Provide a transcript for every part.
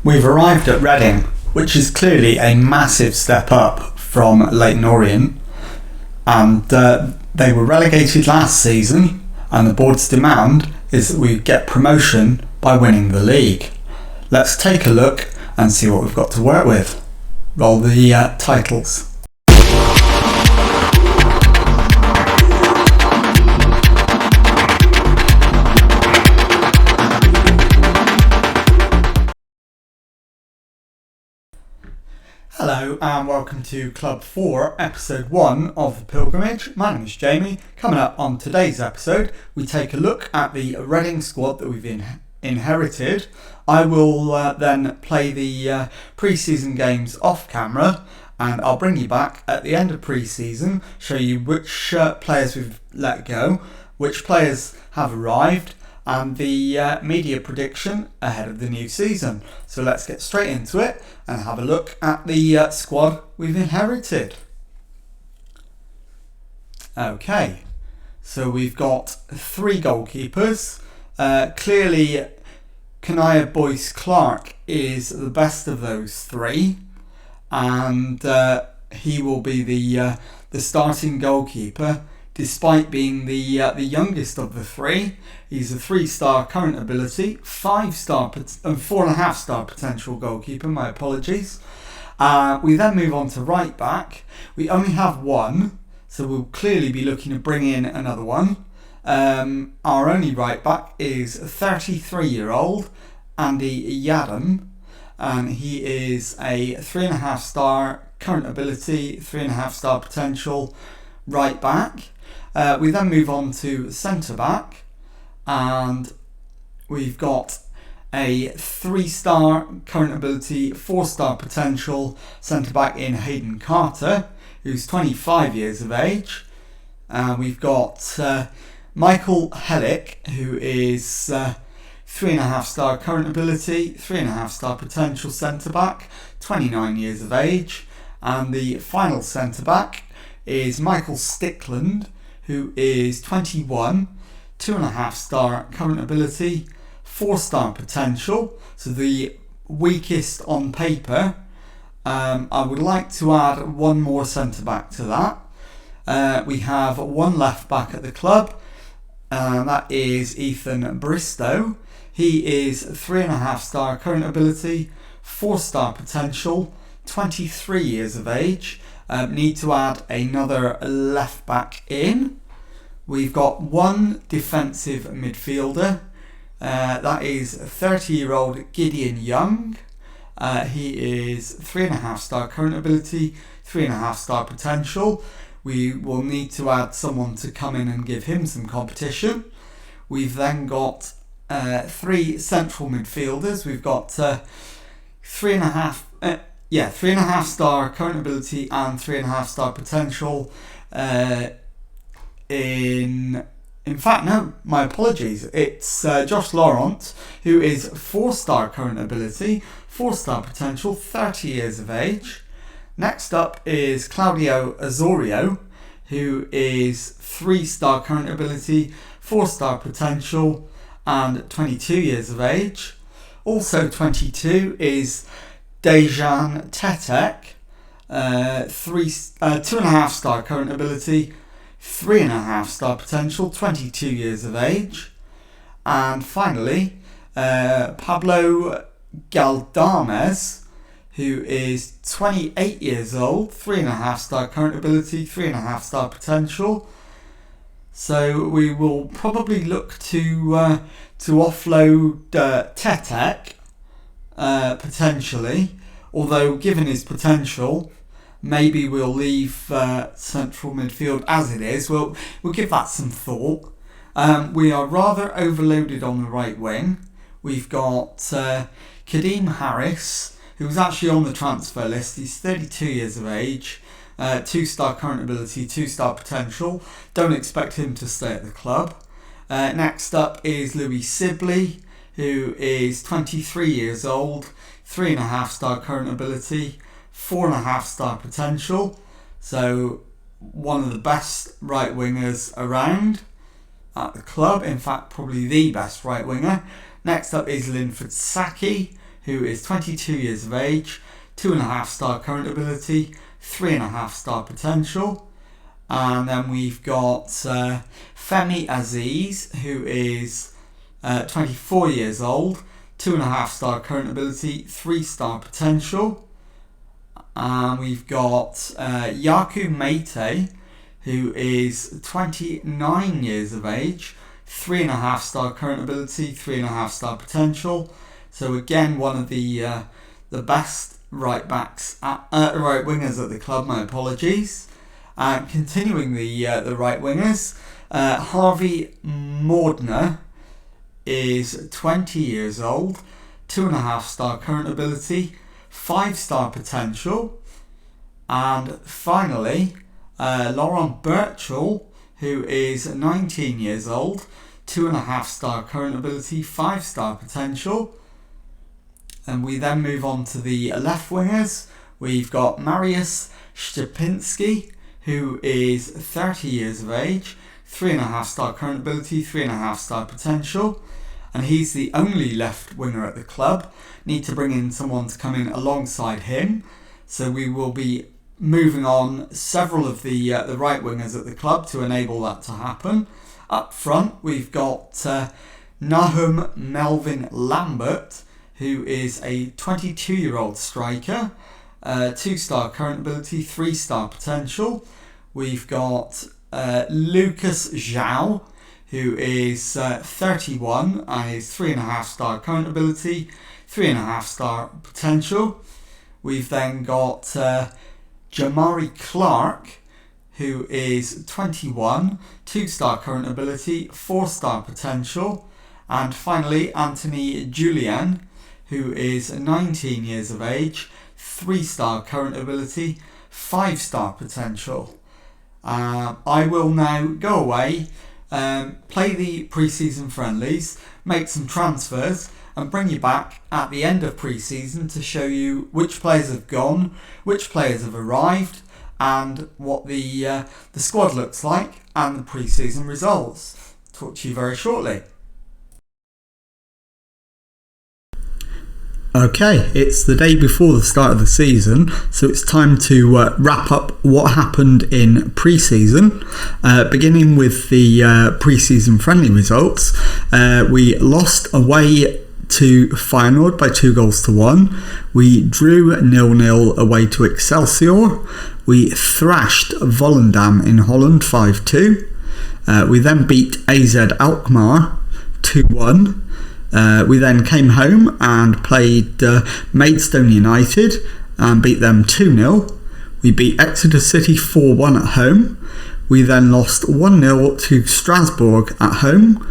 We've arrived at Reading, which is clearly a massive step up from Leyton Orient, and they were relegated last season, and the board's demand is that we get promotion by winning the league. Let's take a look and see what we've got to work with. Roll the titles. Hello and welcome to Club 4, Episode 1 of The Pilgrimage. My name is Jamie. Coming up on today's episode, we take a look at the Reading squad that we've inherited. I will then play the pre-season games off camera, and I'll bring you back at the end of pre-season, show you which players we've let go, which players have arrived, and the media prediction ahead of the new season. So let's get straight into it and have a look at the squad we've inherited. Okay, so we've got three goalkeepers. Clearly, Kania Boyce-Clark is the best of those three, and he will be the starting goalkeeper. Despite being the youngest of the three, he's a 3-star current ability, 4.5-star potential goalkeeper. My apologies. We then move on to right back. We only have one, so we'll clearly be looking to bring in another one. Our only right back is 33-year-old Andy Yadam, and he is a 3.5-star current ability, 3.5-star potential right back. We then move on to centre back, and we've got a 3-star current ability, 4-star potential centre back in Hayden Carter, who's 25 years of age. We've got Michael Hellick, who is 3.5-star current ability, 3.5-star potential centre back, 29 years of age. And the final centre back is Michael Stickland, who is 21, 2.5-star current ability, 4-star potential, so the weakest on paper. I would like to add one more centre back to that. We have one left back at the club, and that is Ethan Bristow. He is 3.5-star current ability, 4-star potential, 23 years of age. Need to add another left back in. We've got one defensive midfielder. That is 30-year-old Gideon Young. He is 3.5-star current ability, 3.5-star potential. We will need to add someone to come in and give him some competition. We've then got three central midfielders. We've got 3.5-star current ability and 3.5-star potential. My apologies. It's Josh Laurent, who is 4-star current ability, 4-star potential, 30 years of age. Next up is Claudio Azorio, who is 3-star current ability, 4-star potential, and 22 years of age. Also 22 is Dejan Tetek, 2.5-star current ability, 3.5-star potential, 22 years of age. And finally, Pablo Galdames, who is 28 years old, 3.5-star current ability, 3.5-star potential. So we will probably look to offload Tetek, potentially, although given his potential, maybe we'll leave central midfield as it is. We'll give that some thought. We are rather overloaded on the right wing. We've got Kadeem Harris, who's actually on the transfer list. He's 32 years of age, 2-star current ability, 2-star potential. Don't expect him to stay at the club. Next up is Louis Sibley, who is 23 years old, 3.5-star current ability, 4.5-star potential. So one of the best right wingers around at the club. In fact, probably the best right winger. Next up is Linford Saki, who is 22 years of age, 2.5 star current ability, 3.5 star potential. And then we've got Femi Aziz, who is 24 years old, 2.5 star current ability, 3 star potential. And we've got Yaku Mete, who is 29 years of age, 3.5 star current ability, 3.5 star potential. So again, one of the best right wingers at the club. My apologies. Continuing the right wingers, Harvey Mordner is 20 years old, 2.5 star current ability, 5 star potential. And finally, Laurent Birchall, who is 19 years old, 2.5 star current ability, 5 star potential. And we then move on to the left wingers. We've got Mariusz Szczepiński, who is 30 years of age, 3.5 star current ability, 3.5 star potential. And he's the only left winger at the club. Need to bring in someone to come in alongside him. So we will be moving on several of the right wingers at the club to enable that to happen. Up front, we've got Nahum Melvin Lambert, who is a 22-year-old striker, 2 star current ability, 3 star potential. We've got Lucas Zhao, who is 31 and is 3.5 star current ability, 3.5 star potential. We've then got Jamari Clark, who is 21, 2 star current ability, 4 star potential. And finally, Anthony Julian, who is 19 years of age, 3 star current ability, 5 star potential. I will now go away, play the pre-season friendlies, make some transfers, and bring you back at the end of pre-season to show you which players have gone, which players have arrived, and what the squad looks like and the pre-season results. Talk to you very shortly. Okay, it's the day before the start of the season, so it's time to wrap up what happened in pre-season. Beginning with the pre-season friendly results, we lost away to Feyenoord by 2-1. We drew 0-0 away to Excelsior. We thrashed Volendam in Holland 5-2. We then beat AZ Alkmaar 2-1. We then came home and played Maidstone United and beat them 2-0. We beat Exeter City 4-1 at home. We then lost 1-0 to Strasbourg at home.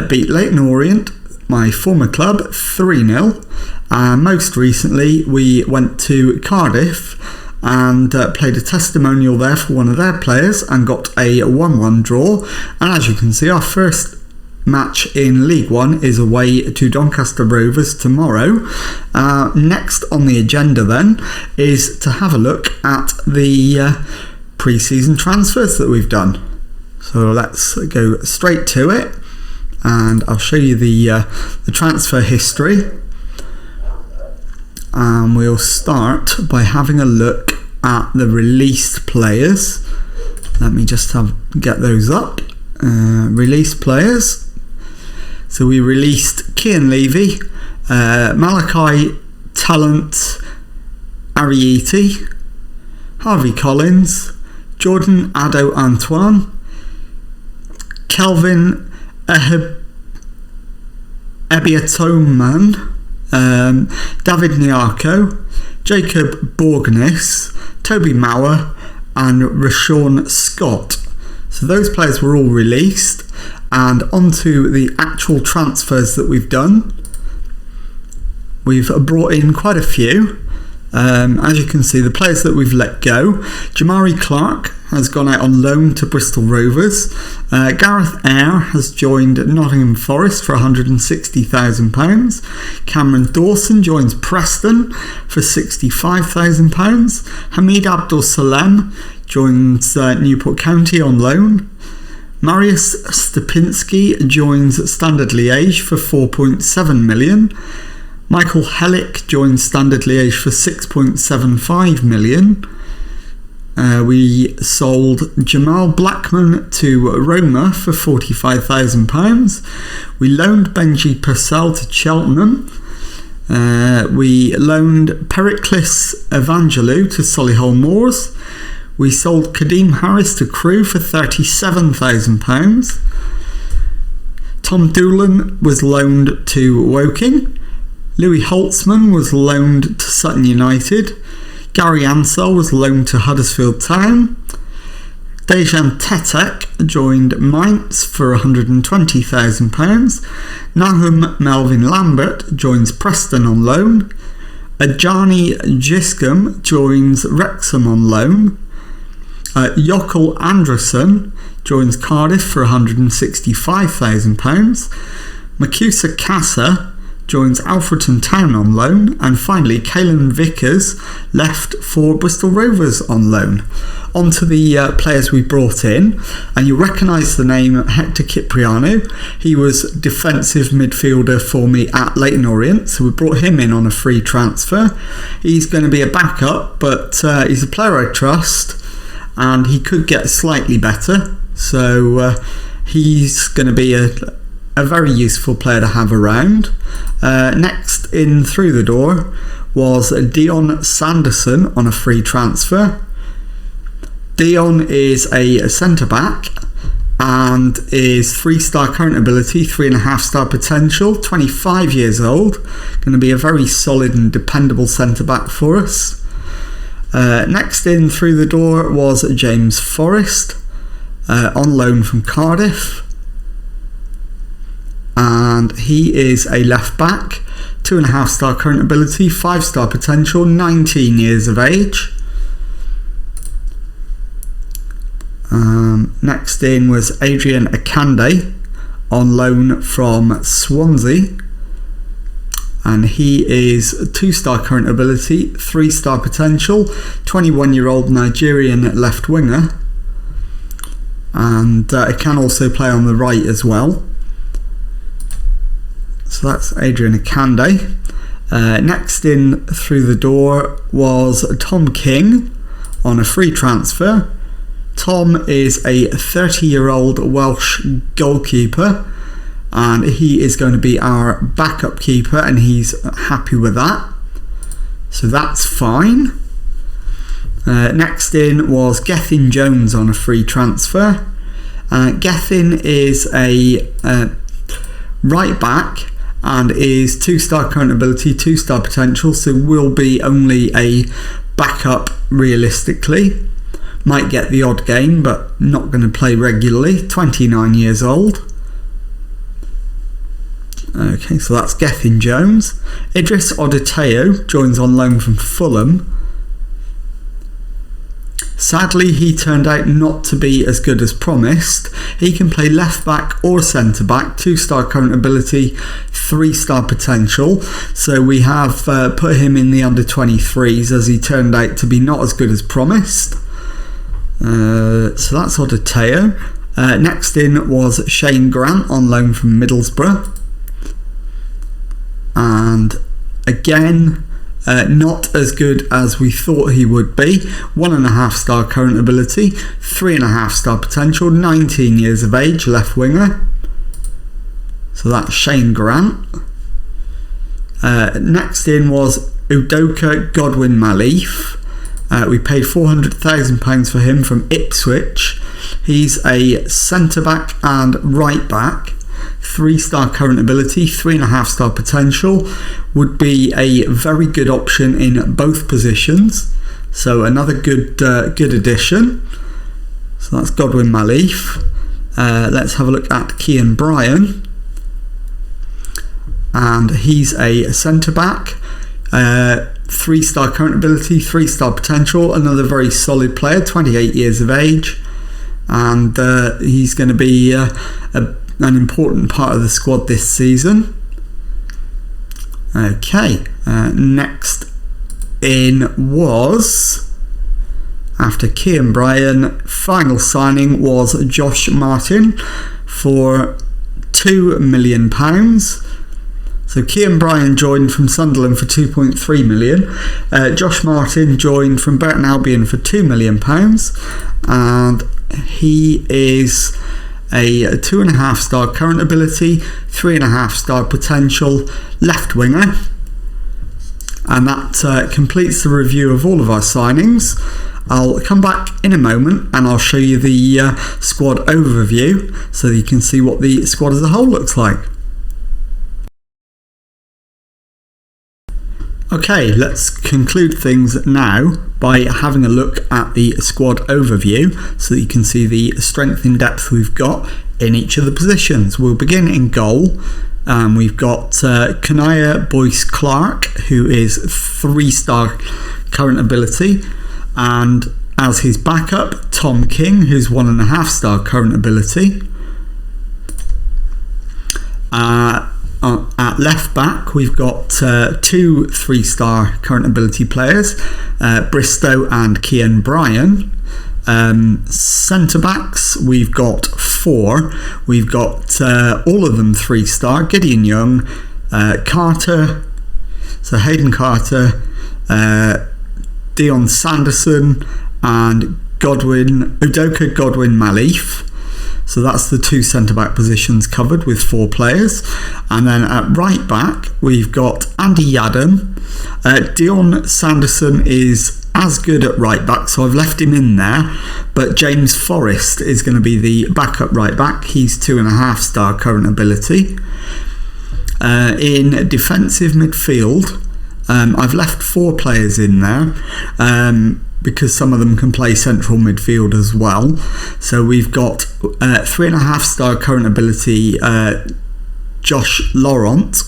Beat Leyton Orient, my former club, 3-0. And most recently we went to Cardiff and played a testimonial there for one of their players and got a 1-1 draw. And as you can see, our first match in League One is away to Doncaster Rovers tomorrow. Next on the agenda then is to have a look at the pre-season transfers that we've done. So let's go straight to it, and I'll show you the transfer history. And we'll start by having a look at the released players. Let me just get those up. Released players. So we released Kian Levy, Malachi Talent Arieti, Harvey Collins, Jordan Ado Antoine, Kelvin Ebiatoman, David Nyarko, Jacob Borgnis, Toby Mauer and Rashawn Scott. So those players were all released. And onto the actual transfers that we've done. We've brought in quite a few. As you can see, the players that we've let go. Jamari Clark has gone out on loan to Bristol Rovers. Gareth Eyre has joined Nottingham Forest for £160,000. Cameron Dawson joins Preston for £65,000. Hamid Abdul Salem joins Newport County on loan. Mariusz Szczepiński joins Standard Liège for £4.7 million. Michael Hellick joined Standard Liège for 6.75 million. We sold Jamal Blackman to Roma for £45,000. We loaned Benji Purcell to Cheltenham. We loaned Pericles Evangelou to Solihull Moors. We sold Kadeem Harris to Crewe for £37,000. Tom Doolan was loaned to Woking. Louis Holtzman was loaned to Sutton United. Gary Ansell was loaned to Huddersfield Town. Dejan Tetek joined Mainz for £120,000. Nahum Melvin Lambert joins Preston on loan. Ajani Giscombe joins Wrexham on loan. Jokkel Anderson joins Cardiff for £165,000. Makusa Kassa joins Alfreton Town on loan, and finally Caelan Vickers left for Bristol Rovers on loan. On to the players we brought in, and you recognise the name Hector Cipriano. He was defensive midfielder for me at Leyton Orient, so we brought him in on a free transfer. He's going to be a backup, but he's a player I trust, and he could get slightly better, so he's going to be a very useful player to have around. Next in through the door was Dion Sanderson on a free transfer. Dion is a centre-back and is 3-star current ability, 3.5-star potential, 25 years old. Going to be a very solid and dependable centre-back for us. Next in through the door was James Forrest on loan from Cardiff. And he is a left back, 2.5-star current ability, 5-star potential, 19 years of age. Next in was Adrian Akande on loan from Swansea, and he is 2-star current ability, 3-star potential, 21-year-old Nigerian left winger, and he can also play on the right as well. So that's Adrian Akande. Next in through the door was Tom King on a free transfer. Tom is a 30-year-old Welsh goalkeeper, and he is going to be our backup keeper, and he's happy with that. So that's fine. Next in was Gethin Jones on a free transfer. Gethin is a right back and is 2-star current ability, 2-star potential, so will be only a backup realistically. Might get the odd game, but not going to play regularly. 29 years old. Okay, so that's Gethin Jones. Idris Odeteo joins on loan from Fulham. Sadly, he turned out not to be as good as promised. He can play left back or centre back, 2-star current ability, 3-star potential. So we have put him in the under 23s as he turned out to be not as good as promised. So that's Odeteo. Next in was Shane Grant on loan from Middlesbrough. And again, not as good as we thought he would be. 1.5-star current ability, 3.5-star potential, 19 years of age, left winger. So that's Shane Grant. Next in was Udoka Godwin Malife. We paid £400,000 for him from Ipswich. He's a centre-back and right-back. 3-star current ability, 3.5-star potential, would be a very good option in both positions. So another good addition. So that's Godwin Malife. Let's have a look at Kian Brian. And he's a centre-back. 3-star current ability, 3-star potential, another very solid player, 28 years of age, and he's going to be an important part of the squad this season. Okay, next in was, after Kian Brian, final signing was Josh Martin for £2 million. So Kian Brian joined from Sunderland for £2.3 million. Josh Martin joined from Burton Albion for £2 million, and he is a 2.5 star current ability, 3.5 star potential left winger. And that completes the review of all of our signings. I'll come back in a moment and I'll show you the squad overview so that you can see what the squad as a whole looks like. Okay, let's conclude things now by having a look at the squad overview so that you can see the strength in depth we've got in each of the positions. We'll begin in goal. We've got Kanaya Boyce Clark, who is 3-star current ability, and as his backup, Tom King, who's 1.5 star current ability. At left back, we've got 2 3-star current ability players, Bristow and Kian Brian. Centre backs, we've got 4. We've got all of them 3-star: Gideon Young, Carter, so Hayden Carter, Dion Sanderson, and Godwin, Udoka, Godwin, Malife. So that's the 2 centre-back positions covered with 4 players. And then at right back, we've got Andy Yadam. Dion Sanderson is as good at right back, so I've left him in there. But James Forrest is going to be the backup right back. He's 2.5 star current ability. In defensive midfield, I've left 4 players in there. Because some of them can play central midfield as well. So we've got 3.5 star current ability Josh Laurent.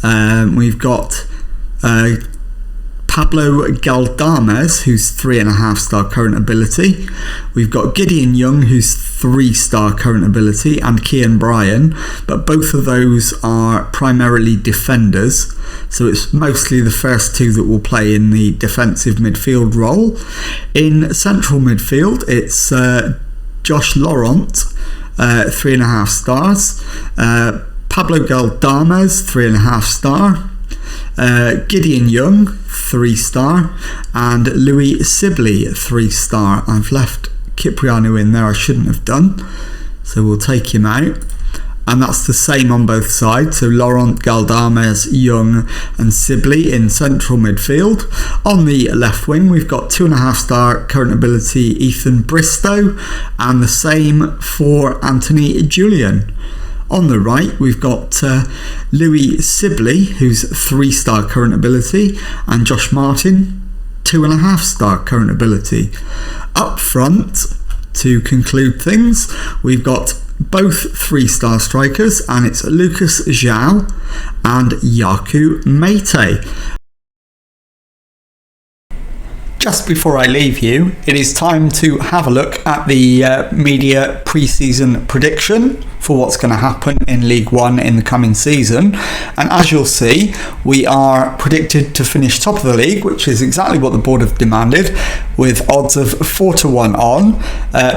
We've got Pablo Galdames, who's 3.5 star current ability. We've got Gideon Young, who's 3-star current ability, and Kian Brian, but both of those are primarily defenders, so it's mostly the first 2 that will play in the defensive midfield role. In central midfield, it's Josh Laurent, 3.5 stars, Pablo Galdames, 3.5 star, Gideon Young, 3-star, and Louis Sibley, 3-star. I've left Cipriano in there, I shouldn't have done, so we'll take him out. And that's the same on both sides, so Laurent, Galdames, Young and Sibley in central midfield. On the left wing, we've got 2.5 star current ability Ethan Bristow, and the same for Anthony Julian. On the right, we've got Louis Sibley, who's 3-star current ability, and Josh Martin, 2.5 star current ability. Up front, to conclude things, we've got both 3-star strikers, and it's Lucas Zhao and Yaku Mete. Just before I leave you, it is time to have a look at the media pre-season prediction for what's going to happen in League One in the coming season. And as you'll see, we are predicted to finish top of the league, which is exactly what the board have demanded, with odds of 4-1 on.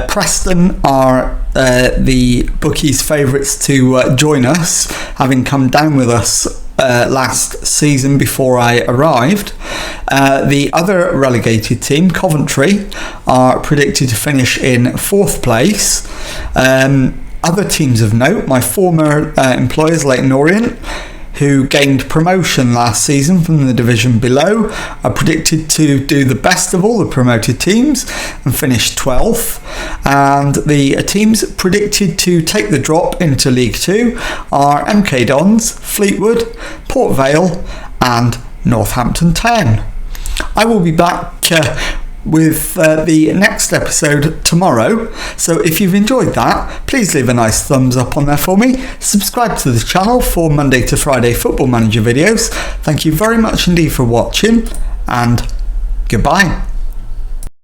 Preston are the bookies' favourites to join us, having come down with us last season before I arrived. The other relegated team, Coventry, are predicted to finish in 4th place. Other teams of note, my former employers, Leyton Orient, who gained promotion last season from the division below, are predicted to do the best of all the promoted teams and finish 12th. And the teams predicted to take the drop into League 2 are MK Dons, Fleetwood, Port Vale and Northampton Town. I will be back with the next episode tomorrow, so if you've enjoyed that, please leave a nice thumbs up on there for me. Subscribe to the channel for Monday to Friday Football Manager videos. Thank you very much indeed for watching, and goodbye.